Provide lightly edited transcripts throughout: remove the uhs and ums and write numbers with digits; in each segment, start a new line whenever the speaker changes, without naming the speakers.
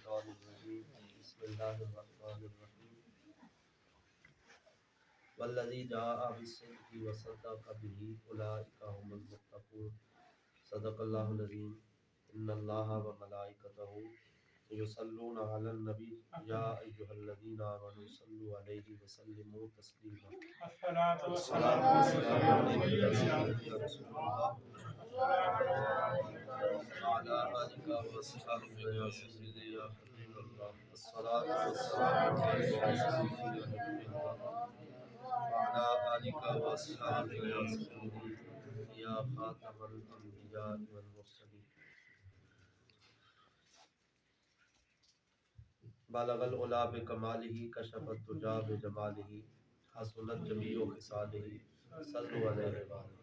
الشیطان الرجیم بسم اللہ الرحمن الرحیم والذی جاء بالصدق وصدق به اولئک هم المتقون صدق اللہ العظیم ان اللہ وملائکتہ یصلون علی النبی یا ایھا الذین آمنوا صلوا علیہ وسلموا تسلیما الصلاۃ والسلام علیک یا سیدی یا رسول اللہ وعلی آلک واصحابک یا سیدی یا حبیب اللہ الصلاۃ والسلام علیک یا سیدی یا نبی اللہ وعلی آلک واصحابک یا سیدی یا خاتم الانبیاء والمرسلین بالغ العلا بکمالہ کشف الدجی بجمالہ حسنت جمیع خصالہ صلوا علیہ وآلہ۔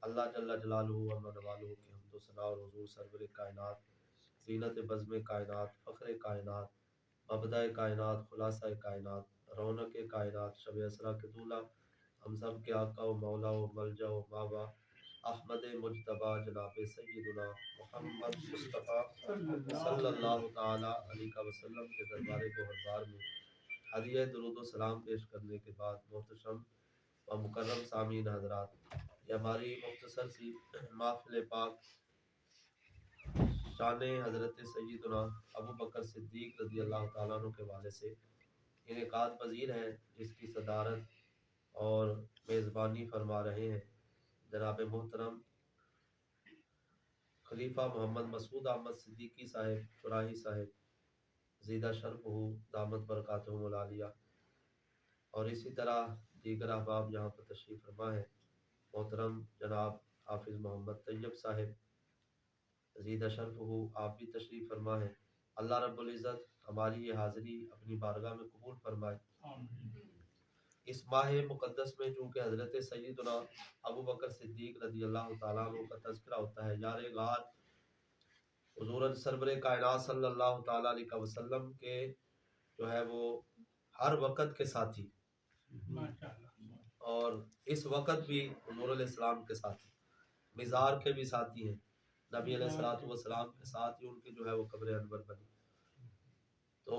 اللہ جل جلالہ و منوالہ کی حمد و ثنا اور حضور سرور کائنات زینت بزم کائنات فخر کائنات مبدأ کائنات خلاصہ کائنات رونق کائنات شب اسرا کے دولہ ہم سب کے آقا و مولا و ملجا و ماوا احمد مجتبی جناب سیدنا محمد مصطفیٰ صلی اللہ تعالی علیہ وسلم کے دربار گوہربار میں ہدیہ درود و سلام پیش کرنے کے بعد محتشم و مکرم سامعین حضرات، یہ ہماری مختصر سی محفل پاک شان حضرت سیدنا ابو بکر صدیق رضی اللہ تعالیٰ عنہ کے حوالے سے انعقاد پذیر ہے، جس کی صدارت اور میزبانی فرما رہے ہیں جناب محترم خلیفہ محمد مسعود احمد صدیقی صاحب چراہی صاحب زیدہ شرف ہو دامت برکاتہم العالیہ، اور اسی طرح دیگر احباب یہاں پر تشریف فرما ہے۔ محترم جناب حافظ محمد طیب صاحب زیدہ شرف ہو، آپ بھی تشریف فرما ہے۔ اللہ رب العزت ہماری یہ حاضری اپنی بارگاہ میں قبول فرمائے۔ اس ماہ مقدس میں چونکہ حضرت سیدنا ابو بکر صدیق رضی اللہ تعالیٰ عنہ کا تذکرہ ہوتا ہے، یار غار حضور سرور کائنات صلی اللہ تعالیٰ علیہ وسلم کے جو ہے وہ ہر وقت کے ساتھی اور اس وقت بھی حضور علیہ السلام کے ساتھی، مزار کے بھی ساتھی ہیں، نبی علیہ الصلوۃ والسلام کے ساتھ ہی ان کی جو ہے وہ قبر انور بنی۔ تو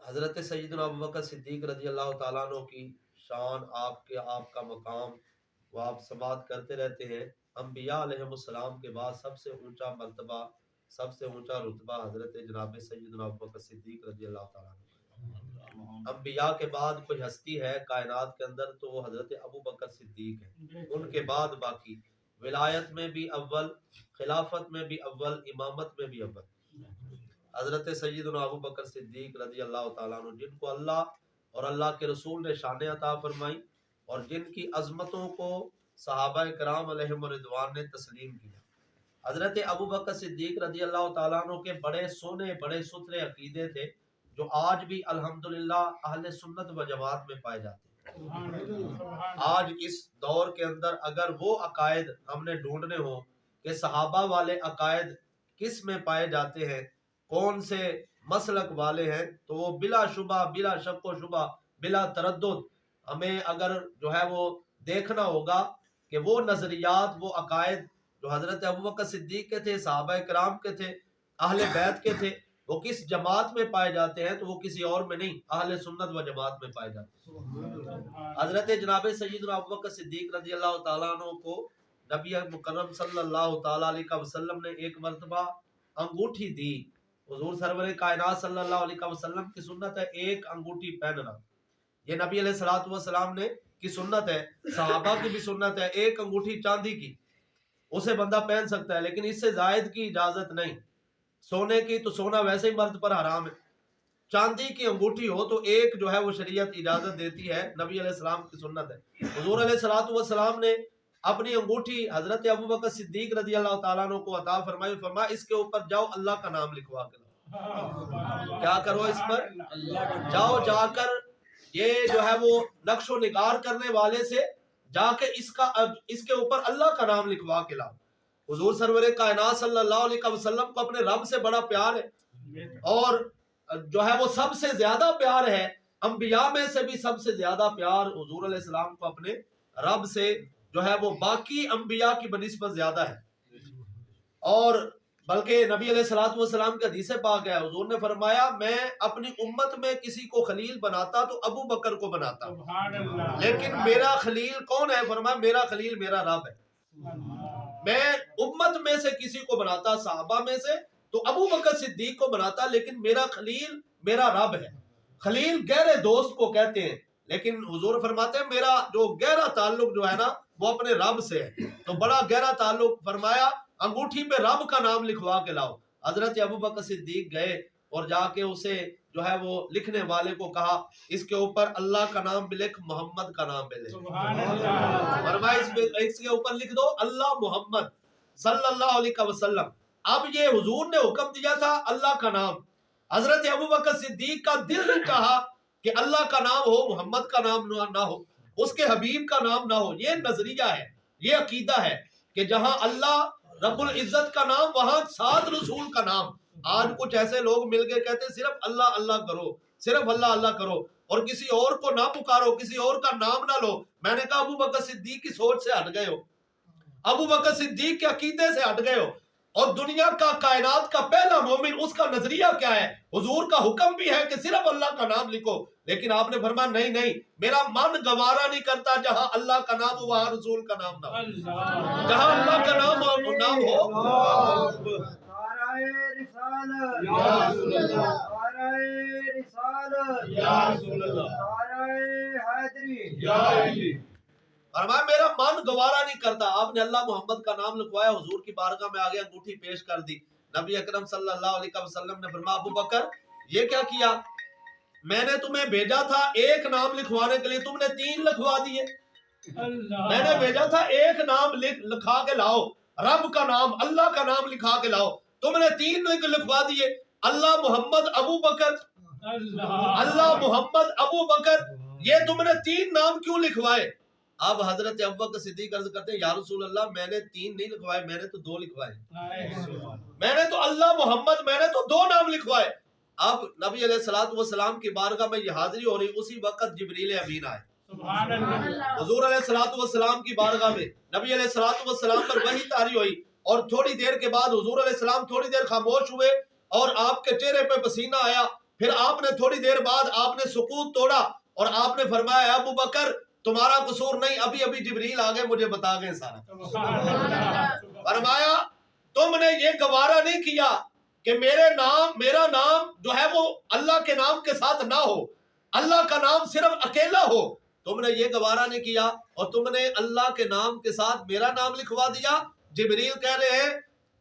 حضرت سیدنا ابو بکر صدیق رضی اللہ تعالیٰ عنہ کی شان، آپ کا مقام وہ آپ سماعت کرتے رہتے ہیں۔ انبیاء علیہ السلام کے بعد سب سے اونچا مرتبہ، سب سے اونچا رتبہ حضرت جناب سیدنا ابو بکر صدیق رضی اللہ تعالیٰ عنہ۔ انبیاء کے بعد کوئی ہستی ہے کائنات کے اندر تو وہ حضرت ابو بکر صدیق ہے، ان کے بعد باقی ولایت میں بھی اول، خلافت میں بھی اول، امامت میں بھی اول حضرت سیدنا ابو بکر صدیق رضی اللہ تعالیٰ عنہ، جن کو اللہ اور اللہ کے رسول نے شان عطا فرمائی اور جن کی عظمتوں کو صحابہ کرام علیہم رضوان نے تسلیم کیا۔ حضرت ابو بکر صدیق رضی اللہ تعالیٰ عنہ کے بڑے سونے بڑے ستھرے عقیدے تھے جو آج بھی الحمدللہ اہل سنت و جماعت میں پائے جاتے ہیں۔ آج اس دور کے اندر اگر وہ عقائد ہم نے ڈھونڈنے ہوں کہ صحابہ والے عقائد کس میں پائے جاتے ہیں، کون سے مسلک والے ہیں، تو وہ بلا شبہ، بلا شک و شبہ، بلا تردد ہمیں اگر جو ہے وہ دیکھنا ہوگا کہ وہ نظریات، وہ عقائد جو حضرت ابوبکر صدیق کے تھے، صحابہ کرام کے تھے، اہل بیت کے تھے، وہ کس جماعت میں پائے جاتے ہیں، تو وہ کسی اور میں نہیں، اہل سنت و جماعت میں پائے جاتے ہیں۔ حضرت جناب سیدنا ابوبکر صدیق رضی اللہ تعالیٰ عنہ کو نبی مکرم صلی اللہ تعالیٰ علیہ وسلم نے ایک مرتبہ انگوٹھی دی۔ حضور سرور کائنات صلی اللہ علیہ وسلم کی سنت ہے ایک انگوٹھی پہننا، یہ نبی علیہ الصلوۃ والسلام نے کی سنت ہے، صحابہ کی بھی سنت ہے، ایک انگوٹھی چاندی کی اسے بندہ پہن سکتا ہے، لیکن اس سے زائد کی اجازت نہیں۔ سونے کی تو سونا ویسے ہی مرد پر حرام ہے، چاندی کی انگوٹھی ہو تو ایک جو ہے وہ شریعت اجازت دیتی ہے، نبی علیہ السلام کی سنت ہے۔ حضور علیہ الصلوۃ والسلام نے اپنی انگوٹھی حضرت ابوبکر صدیق رضی اللہ تعالیٰ عنہ کو عطا فرمائی، فرمایا اس کے اوپر جاؤ اللہ کا نام لکھوا کے لاؤ۔ کیا کرو اس پر؟ جاؤ جا کر یہ جو ہے وہ نقش و نگار کرنے والے سے جا کے اس کے اوپر اللہ کا نام لکھوا کے لاؤ۔ حضور سرور کائنات صلی اللہ علیہ وسلم کو اپنے رب سے بڑا پیار ہے، اور جو ہے وہ سب سے زیادہ پیار ہے، انبیاء میں سے بھی سب سے زیادہ پیار حضور علیہ السلام کو اپنے رب سے جو ہے وہ باقی انبیاء کی بنسبت زیادہ ہے۔ اور بلکہ نبی علیہ الصلوۃ والسلام کے حدیث پاک ہے، حضور نے فرمایا میں اپنی امت میں کسی کو خلیل بناتا تو ابو بکر کو بناتا، لیکن میرا خلیل کون ہے؟ فرمایا میرا خلیل میرا رب ہے۔ میں امت میں سے کسی کو بناتا صحابہ میں سے تو ابو بکر صدیق کو بناتا، لیکن میرا خلیل میرا رب ہے۔ خلیل گہرے دوست کو کہتے ہیں، لیکن حضور فرماتے ہیں میرا جو گہرا تعلق جو ہے نا وہ اپنے رب سے ہے، تو بڑا گہرا تعلق۔ فرمایا انگوٹھی پہ رب کا نام لکھوا کے لاؤ۔ حضرت ابو بکر صدیق گئے اور جا کے اسے جو ہے وہ لکھنے والے کو کہا اس کے اوپر اللہ کا نام بھی لکھ، محمد کا نام بھی لکھ۔ فرمایا اس کے اوپر لکھ دو اللہ محمد صلی اللہ علیہ وسلم۔ اب یہ حضور نے حکم دیا تھا اللہ کا نام، حضرت ابو بکر صدیق کا دل نے کہا کہ اللہ کا نام ہو، محمد کا نام نہ ہو، اس کے حبیب کا نام نہ ہو۔ یہ نظریہ ہے، یہ عقیدہ ہے کہ جہاں اللہ رب العزت کا نام وہاں 7 رسول کا نام۔ آج کچھ ایسے لوگ مل کے کہتے ہیں صرف اللہ اللہ کرو، صرف اللہ اللہ کرو اور کسی اور کو نہ پکارو، کسی اور کا نام نہ لو۔ میں نے کہا ابو بکر صدیق کی سوچ سے ہٹ گئے ہو، ابو بکر صدیق کے عقیدے سے ہٹ گئے ہو، اور دنیا کا کائنات کا پہلا مومن اس کا نظریہ کیا ہے؟ حضور کا حکم بھی ہے کہ صرف اللہ کا نام لکھو، لیکن آپ نے فرمایا نہیں نہیں، میرا من گوارا نہیں کرتا جہاں اللہ کا نام ہو وہاں رسول کا نام نہ ہو، جہاں اللہ کا نام ہو۔ فرمایا میرا من گوارا نہیں کرتا۔ آپ نے اللہ محمد کا نام لکھوایا، حضور کی بارگاہ میں آگے انگوٹھی پیش کر دی۔ نبی اکرم صلی اللہ علیہ وسلم نے فرمایا ابو بکر یہ کیا کیا؟ میں نے تمہیں بھیجا تھا ایک نام لکھوانے کے لیے، تم نے 3 لکھوا دیے۔ میں نے بھیجا تھا ایک نام لکھا کے لاؤ، رب کا نام اللہ کا نام لکھا کے لاؤ، تم نے 3 لکھوا دیے، اللہ محمد ابو بکر، اللہ محمد ابو بکر، یہ تم نے 3 نام کیوں لکھوائے؟ اب حضرت ابوبکر صدیق عرض کرتے ہیں یا رسول اللہ میں نے 3 نہیں لکھوائے، میں نے تو 2 لکھوائے، میں نے تو اللہ محمد، میں نے تو 2 نام لکھوائے۔ اب نبی علیہ الصلوۃ والسلام کی بارگاہ میں یہ حاضری ہو رہی، اسی وقت جبریل امین آئے حضور علیہ الصلوۃ والسلام کی بارگاہ میں، نبی علیہ الصلوۃ والسلام پر وحی طاری ہوئی، اور تھوڑی دیر کے بعد حضور علیہ السلام تھوڑی دیر خاموش ہوئے اور آپ کے چہرے پہ پسینہ آیا، پھر آپ نے تھوڑی دیر بعد آپ نے سکوت توڑا اور آپ نے فرمایا ابو بکر تمہارا قصور نہیں، ابھی ابھی جبریل آگئے مجھے بتا گئے سارا۔ فرمایا تم نے یہ گوارا نہیں کیا کہ میرا نام جو ہے وہ اللہ کے نام کے ساتھ نہ ہو، اللہ کا نام صرف اکیلا ہو، تم نے یہ گوارا نہیں کیا اور تم نے اللہ کے نام کے ساتھ میرا نام لکھوا دیا۔ جبریل کہہ رہے ہیں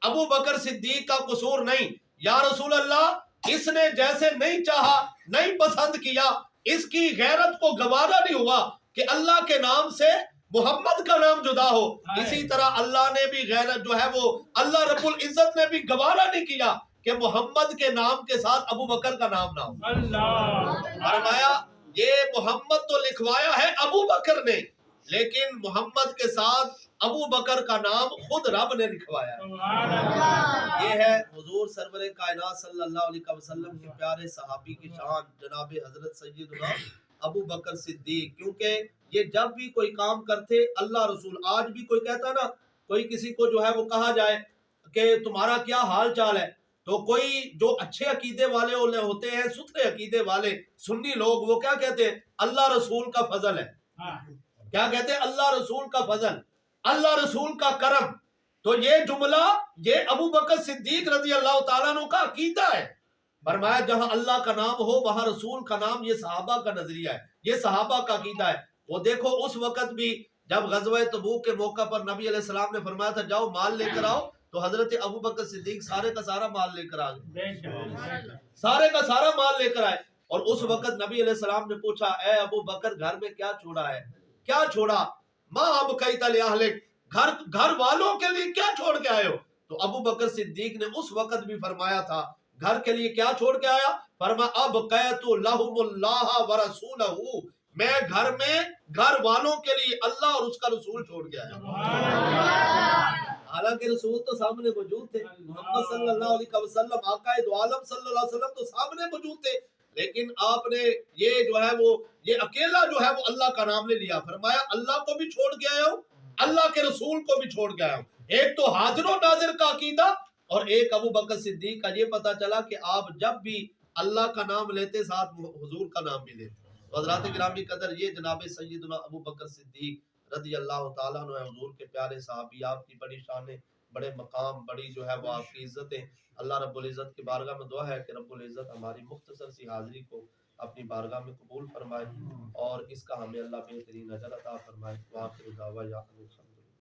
ابو بکر صدیق کا قصور نہیں، یا رسول اللہ اس نے جیسے نہیں چاہا نہیں پسند کیا، اس کی غیرت کو گوارا نہیں ہوا کہ اللہ کے نام سے محمد کا نام جدا ہو، اسی طرح اللہ نے بھی غیرت جو ہے وہ اللہ رب العزت نے بھی گوارا نہیں کیا کہ محمد کے نام کے ساتھ ابو بکر کا نام نہ ہو۔ فرمایا یہ محمد تو لکھوایا ہے ابو بکر نے، لیکن محمد کے ساتھ ابو بکر کا نام خود رب نے لکھوایا۔ یہ ہے حضور سرور کائنات صلی اللہ علیہ وسلم کے پیارے صحابی کی شان جناب حضرت سیدنا ابو بکر صدیق، کیونکہ یہ جب بھی کوئی کام کرتے اللہ رسول، آج بھی کوئی کہتا نا، کوئی کسی کو جو ہے وہ کہا جائے کہ تمہارا کیا حال چال ہے، تو کوئی جو اچھے عقیدے والے ہوتے ہیں، ستھرے عقیدے والے سنی لوگ، وہ کیا کہتے ہیں؟ اللہ رسول کا فضل ہے۔ کیا کہتے ہیں؟ اللہ رسول کا فضل، اللہ رسول کا کرم۔ تو یہ جملہ یہ ابو بکر صدیق رضی اللہ تعالیٰ عنہ کا عقیدہ ہے۔ فرمایا جہاں اللہ کا نام ہو وہاں رسول کا نام، یہ صحابہ کا نظریہ ہے، یہ صحابہ کا عقیدہ ہے۔ وہ دیکھو اس وقت بھی جب غزوہ تبوک کے موقع پر نبی علیہ السلام نے فرمایا تھا جاؤ مال لے کر آؤ، تو حضرت ابو بکر صدیق سارے کا سارا مال لے کر آگئے، سارے کا سارا مال لے کر آئے۔ اور اس وقت نبی علیہ السلام نے پوچھا اے ابو بکر گھر میں کیا چھوڑا ہے؟ کیا چھوڑا؟ ماں اب کئی تل اہلک، گھر والوں کے لیے کیا چھوڑ کے آئے ہو؟ تو ابو بکر صدیق نے اس وقت بھی فرمایا تھا گھر کے لیے کیا چھوڑ کے آیا؟ فرمایا اب قیت لہم اللہ ورسولہ، میں گھر میں گھر والوں کے لیے اللہ اور اس کا رسول چھوڑ کے آیا۔ حالانکہ رسول تو سامنے موجود تھے، محمد صلی اللہ علیہ وسلم آقا دو عالم صلی اللہ علیہ وسلم تو سامنے موجود تھے، لیکن آپ نے یہ جو ہے وہ یہ اکیلا جو ہے وہ اللہ کا نام لے لیا۔ فرمایا اللہ کو بھی چھوڑ کے آیا ہوں، اللہ کے رسول کو بھی چھوڑ کے آیا ہوں۔ ایک تو حاضر و ناظر کا عقیدہ اور ایک ابو بکر صدیق کا یہ پتہ چلا کہ آپ جب بھی اللہ کا نام لیتے ساتھ حضور کا نام بھی لیتے. حضرات گرامی قدر یہ جناب سیدنا ابو بکر صدیق رضی اللہ تعالیٰ عنہ حضور کے پیارے صحابی، آپ کی بڑی شانیں، بڑے مقام، بڑی جو ہے وہ آپ کی عزتیں. اللہ رب العزت کی بارگاہ میں دعا ہے کہ رب العزت ہماری مختصر سی حاضری کو اپنی بارگاہ میں قبول فرمائے اور اس کا ہمیں اللہ بہترین اجر عطا فرمائے. وآخر دعوانا